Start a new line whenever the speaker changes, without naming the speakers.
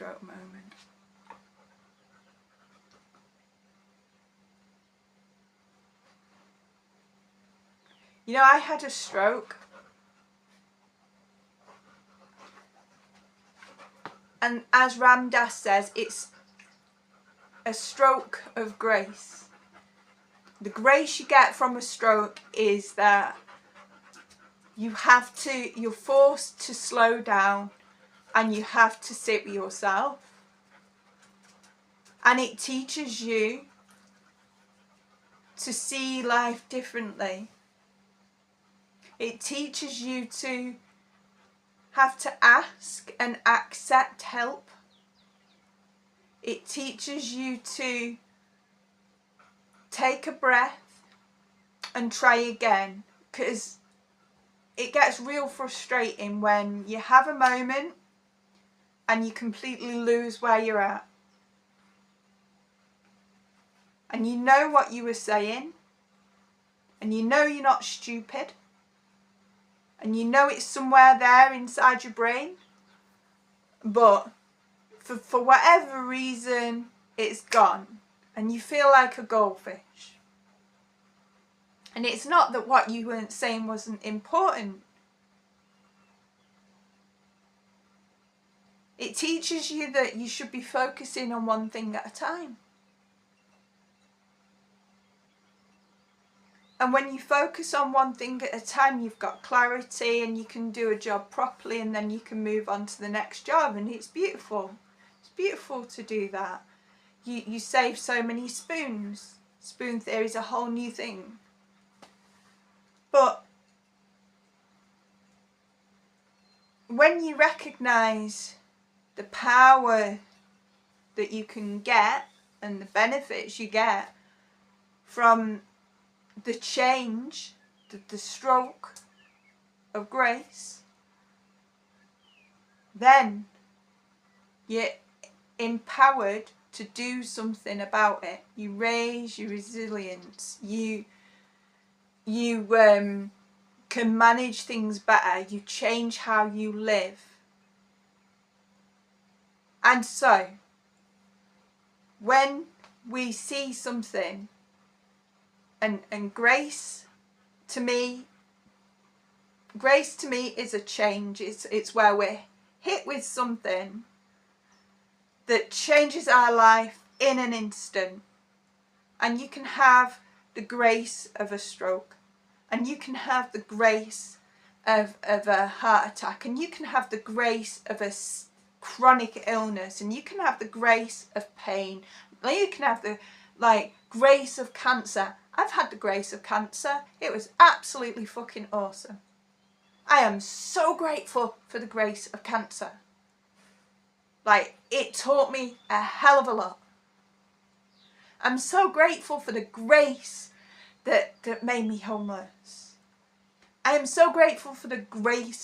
stroke moment. You know, I had a stroke. And as Ram Dass says, it's a stroke of grace. The grace you get from a stroke is that you're forced to slow down and you have to sit with yourself. And it teaches you to see life differently. It teaches you to have to ask and accept help. It teaches you to take a breath and try again, because it gets real frustrating when you have a moment and you completely lose where you're at. And you know what you were saying, and you know you're not stupid, and you know it's somewhere there inside your brain, but for whatever reason it's gone and you feel like a goldfish. And it's not that what you weren't saying wasn't important. It teaches you that you should be focusing on one thing at a time. And when you focus on one thing at a time, you've got clarity and you can do a job properly, and then you can move on to the next job, and it's beautiful. It's beautiful to do that. You save so many spoons. Spoon theory is a whole new thing. But when you recognise the power that you can get and the benefits you get from the change, the stroke of grace, then you're empowered to do something about it. You raise your resilience. You can manage things better. You change how you live. And so, when we see something, and grace to me is a change. It's where we're hit with something that changes our life in an instant. And you can have the grace of a stroke, and you can have the grace of a heart attack, and you can have the grace of a chronic illness, and you can have the grace of pain, and you can have the grace of cancer. I've had the grace of cancer. It was absolutely fucking awesome. I am so grateful for the grace of cancer. It taught me a hell of a lot. I'm so grateful for the grace that made me homeless. I am so grateful for the grace